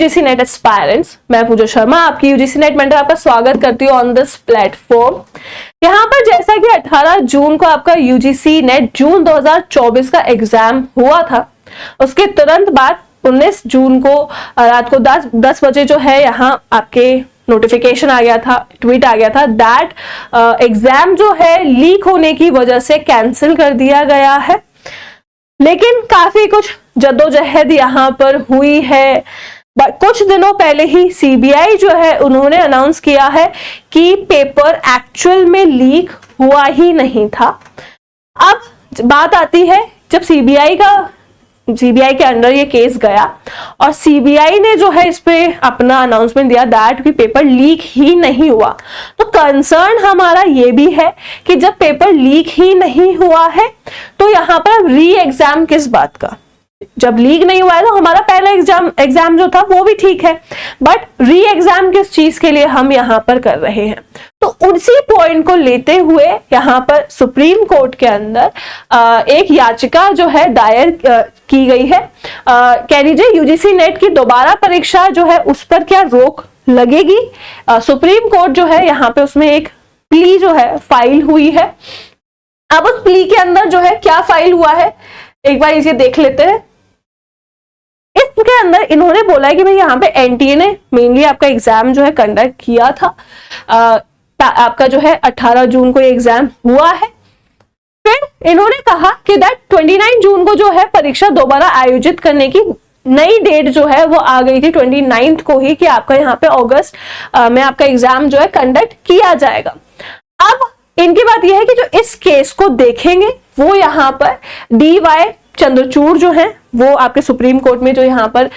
UGC net aspirants, मैं पूजा शर्मा आपकी UGC net mentor आपका स्वागत करती हूँ ऑन दिस प्लेटफॉर्म। यहाँ पर जैसा कि 18 जून को आपका यूजीसी नेट जून 2024 का एग्जाम हुआ था, उसके तुरंत बाद 19 जून को रात को 10 बजे जो है यहाँ आपके नोटिफिकेशन आ गया था, ट्वीट आ गया था दैट एग्जाम जो है लीक होने की वजह से कैंसिल कर दिया गया है। लेकिन काफी कुछ जद्दोजहद यहाँ पर हुई है। कुछ दिनों पहले ही सीबीआई जो है उन्होंने अनाउंस किया है कि पेपर एक्चुअल में लीक हुआ ही नहीं था। अब बात आती है, जब सीबीआई के अंडर ये केस गया और सीबीआई ने जो है इस पे अपना अनाउंसमेंट दिया दैट कि पेपर लीक ही नहीं हुआ, तो कंसर्न हमारा ये भी है कि जब पेपर लीक ही नहीं हुआ है तो यहाँ पर री एग्जाम किस बात का। जब लीक नहीं हुआ है तो हमारा पहला एग्जाम जो था वो भी ठीक है, बट री एग्जाम किस चीज के लिए हम यहाँ पर कर रहे हैं। तो उसी पॉइंट को लेते हुए यहाँ पर सुप्रीम कोर्ट के अंदर एक याचिका जो है दायर की गई है। कह लीजिए यूजीसी नेट की दोबारा परीक्षा जो है उस पर क्या रोक लगेगी। सुप्रीम कोर्ट जो है यहाँ पे उसमें एक प्ली जो है फाइल हुई है। अब उस प्ली के अंदर जो है क्या फाइल हुआ है एक बार इसे देख लेते हैं। इसके अंदर इन्होंने बोला है कि भाई यहाँ पे एनटीए ने मेनली आपका एग्जाम जो है कंडक्ट किया था। आपका जो है 18 जून को एग्जाम हुआ है। फिर इन्होंने कहा कि दैट 29 जून को जो है परीक्षा दोबारा आयोजित करने की नई डेट जो है वो आ गई थी 29 को ही, कि आपका यहाँ पे अगस्त में आपका एग्जाम जो है कंडक्ट किया जाएगा। अब इनकी बात यह है कि जो इस केस को देखेंगे वो यहाँ पर DY चंद्रचूड़ जो है वो आपके सुप्रीम कोर्ट में जो यहाँ पर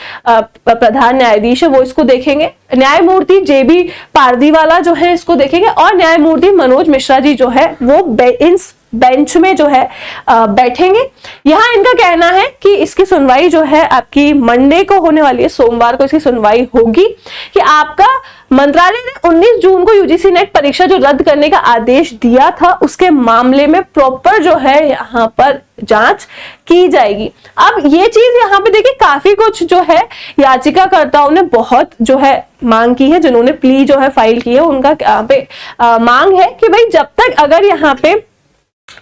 प्रधान न्यायाधीश है वो इसको देखेंगे। न्यायमूर्ति JB पारदीवाला जो है इसको देखेंगे और न्यायमूर्ति मनोज मिश्रा जी जो है वो इस बेंच में जो है बैठेंगे। यहाँ इनका कहना है कि इसकी सुनवाई जो है आपकी मंडे को होने वाली है, सोमवार को इसकी सुनवाई होगी कि आपका मंत्रालय ने 19 जून को यूजीसी नेट परीक्षा जो रद्द करने का आदेश दिया था उसके मामले में प्रॉपर जो है यहाँ पर जांच की जाएगी। अब ये चीज यहाँ पे देखिए काफी कुछ जो है याचिकाकर्ताओं ने बहुत जो है मांग की है, जिन्होंने प्ली जो है फाइल की है उनका यहाँ पे मांग है कि भाई जब तक अगर यहाँ पे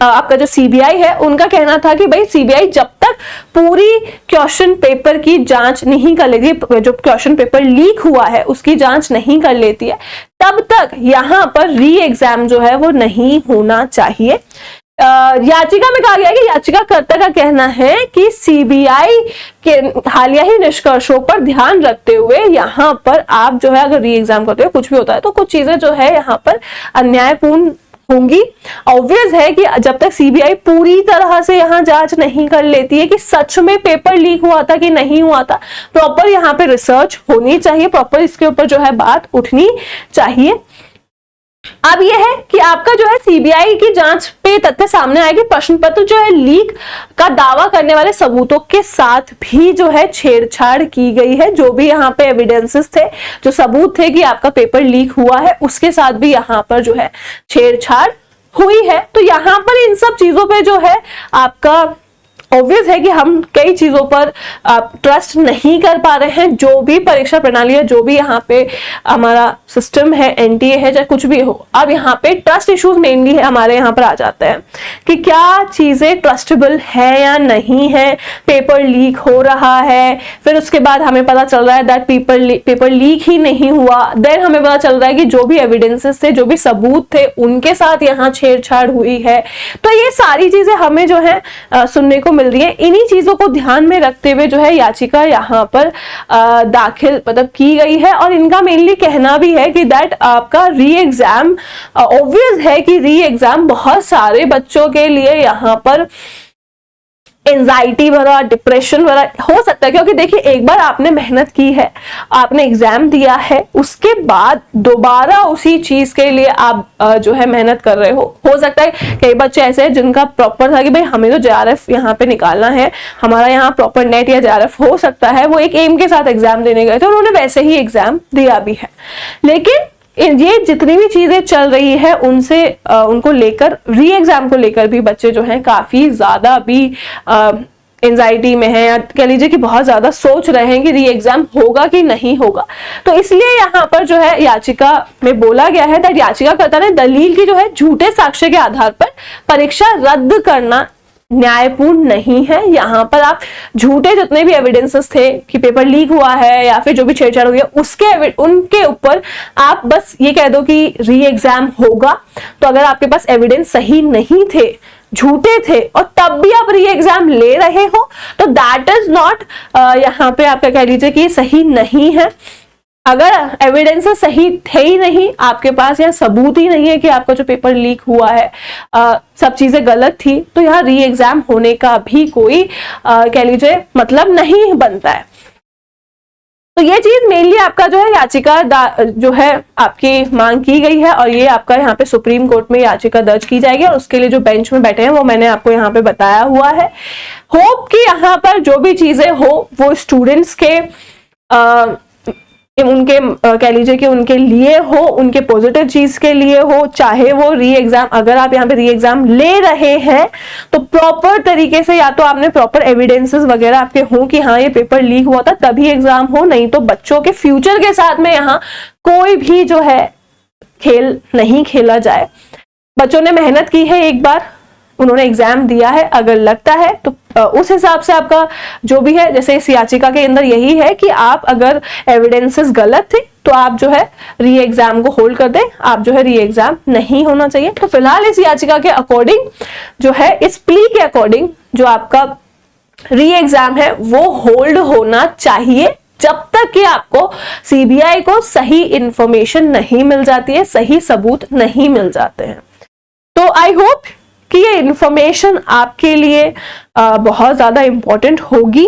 आपका जो सीबीआई है उनका कहना था कि भाई सीबीआई जब तक पूरी क्वेश्चन पेपर की जांच नहीं कर लेती, जो क्वेश्चन पेपर लीक हुआ है उसकी जांच नहीं कर लेती है, तब तक यहाँ पर री एग्जाम जो है वो नहीं होना चाहिए। याचिका में कहा गया कि याचिकाकर्ता का कहना है कि सीबीआई के हालिया ही निष्कर्षों पर ध्यान रखते हुए यहाँ पर आप जो है अगर री एग्जाम करते हो कुछ भी होता है तो कुछ चीजें जो है यहाँ पर अन्यायपूर्ण होंगी। ऑब्वियस है कि जब तक सीबीआई पूरी तरह से यहाँ जांच नहीं कर लेती है कि सच में पेपर लीक हुआ था कि नहीं हुआ था, प्रॉपर यहाँ पे रिसर्च होनी चाहिए, प्रॉपर इसके ऊपर जो है बात उठनी चाहिए। अब यह है कि आपका जो है सीबीआई की जांच पे तथ्य सामने आएगी, प्रश्न पत्र जो है लीक का दावा करने वाले सबूतों के साथ भी जो है छेड़छाड़ की गई है। जो भी यहाँ पे एविडेंसेस थे, जो सबूत थे कि आपका पेपर लीक हुआ है, उसके साथ भी यहाँ पर जो है छेड़छाड़ हुई है। तो यहाँ पर इन सब चीजों पे जो है आपका ऑब्वियस है कि हम कई चीजों पर ट्रस्ट नहीं कर पा रहे हैं। जो भी परीक्षा प्रणाली है, जो भी यहाँ पे हमारा सिस्टम है, एनटीए है, चाहे कुछ भी हो, अब यहाँ पे ट्रस्ट इश्यूज मेनली है हमारे यहाँ पर आ जाते हैं कि क्या चीजें ट्रस्टेबल है या नहीं है। पेपर लीक हो रहा है, फिर उसके बाद हमें पता चल रहा है दैट पेपर लीक ही नहीं हुआ, देन हमें पता चल रहा है कि जो भी एविडेंसेस थे, जो भी सबूत थे, उनके साथ यहाँ छेड़छाड़ हुई है। तो ये सारी चीजें हमें जो है सुनने को मिल रही है। इन्हीं चीजों को ध्यान में रखते हुए जो है याचिका यहाँ पर दाखिल मतलब की गई है और इनका मेनली कहना भी है कि दैट आपका री एग्जाम, ऑब्वियस है कि री एग्जाम बहुत सारे बच्चों के लिए यहाँ पर एंजाइटी भरा, डिप्रेशन भरा हो सकता है, क्योंकि देखिए एक बार आपने मेहनत की है, आपने एग्जाम दिया है, उसके बाद दोबारा उसी चीज के लिए आप जो है मेहनत कर रहे हो सकता है कई बच्चे ऐसे हैं जिनका प्रॉपर था कि भाई हमें तो JRF यहाँ पे निकालना है, हमारा यहाँ प्रॉपर नेट या JRF हो सकता है, वो एक एम के साथ एग्जाम देने गए थे, उन्होंने वैसे ही एग्जाम दिया भी है। लेकिन ये जितनी भी चीजें चल रही है उनसे उनको लेकर री एग्जाम को लेकर भी बच्चे जो हैं काफी ज्यादा भी एंजाइटी में है या कह लीजिए कि बहुत ज्यादा सोच रहे हैं कि री एग्जाम होगा कि नहीं होगा। तो इसलिए यहाँ पर जो है याचिका में बोला गया है दैट याचिकाकर्ता ने दलील की जो है झूठे साक्ष्य के आधार पर परीक्षा रद्द करना न्यायपूर्ण नहीं है। यहाँ पर आप झूठे जितने भी एविडेंसेस थे कि पेपर लीक हुआ है या फिर जो भी छेड़छाड़ हुई है उनके ऊपर आप बस ये कह दो कि री एग्जाम होगा। तो अगर आपके पास एविडेंस सही नहीं थे, झूठे थे, और तब भी आप री एग्जाम ले रहे हो तो दैट इज नॉट, यहाँ पे आपका कह लीजिए कि सही नहीं है। अगर एविडेंसेस सही थे ही नहीं, आपके पास यह सबूत ही नहीं है कि आपका जो पेपर लीक हुआ है सब चीजें गलत थी, तो यहाँ री एग्जाम होने का भी कोई कह लीजिए मतलब नहीं बनता है। तो ये चीज मेनली आपका जो है याचिका जो है आपकी मांग की गई है और ये आपका यहाँ पे सुप्रीम कोर्ट में याचिका दर्ज की जाएगी और उसके लिए जो बेंच में बैठे हैं वो मैंने आपको यहाँ पे बताया हुआ है। होप कि यहाँ पर जो भी चीजें हो वो स्टूडेंट्स के उनके कह लीजिए कि उनके लिए हो, उनके पॉजिटिव चीज के लिए हो। चाहे वो री एग्जाम, अगर आप यहाँ पे री एग्जाम ले रहे हैं तो प्रॉपर तरीके से या तो आपने प्रॉपर एविडेंसेस वगैरह आपके हो कि हाँ ये पेपर लीक हुआ था तभी एग्जाम हो, नहीं तो बच्चों के फ्यूचर के साथ में यहाँ कोई भी जो है खेल नहीं खेला जाए। बच्चों ने मेहनत की है, एक बार उन्होंने एग्जाम दिया है, अगर लगता है तो उस हिसाब से आपका जो भी है, जैसे इस याचिका के अंदर यही है कि आप अगर एविडेंसेस गलत थे तो आप जो है री एग्जाम को होल्ड कर दें, आप जो है री एग्जाम नहीं होना चाहिए। तो फिलहाल इस याचिका के अकॉर्डिंग जो है, इस प्ली के अकॉर्डिंग जो आपका री एग्जाम है वो होल्ड होना चाहिए जब तक कि आपको सीबीआई को सही इंफॉर्मेशन नहीं मिल जाती है, सही सबूत नहीं मिल जाते हैं। तो आई होप कि ये इंफॉर्मेशन आपके लिए बहुत ज्यादा इंपॉर्टेंट होगी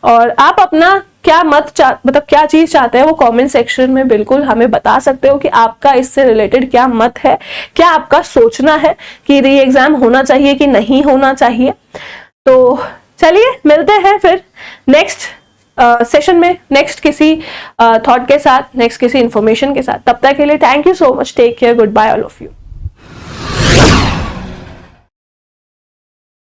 और आप अपना क्या मतलब क्या चीज चाहते हैं वो कमेंट सेक्शन में बिल्कुल हमें बता सकते हो कि आपका इससे रिलेटेड क्या मत है, क्या आपका सोचना है कि री एग्जाम होना चाहिए कि नहीं होना चाहिए। तो चलिए मिलते हैं फिर नेक्स्ट सेशन में, नेक्स्ट किसी थॉट के साथ, नेक्स्ट किसी इंफॉर्मेशन के साथ। तब तक के लिए thank you so much, take care, good bye all of you.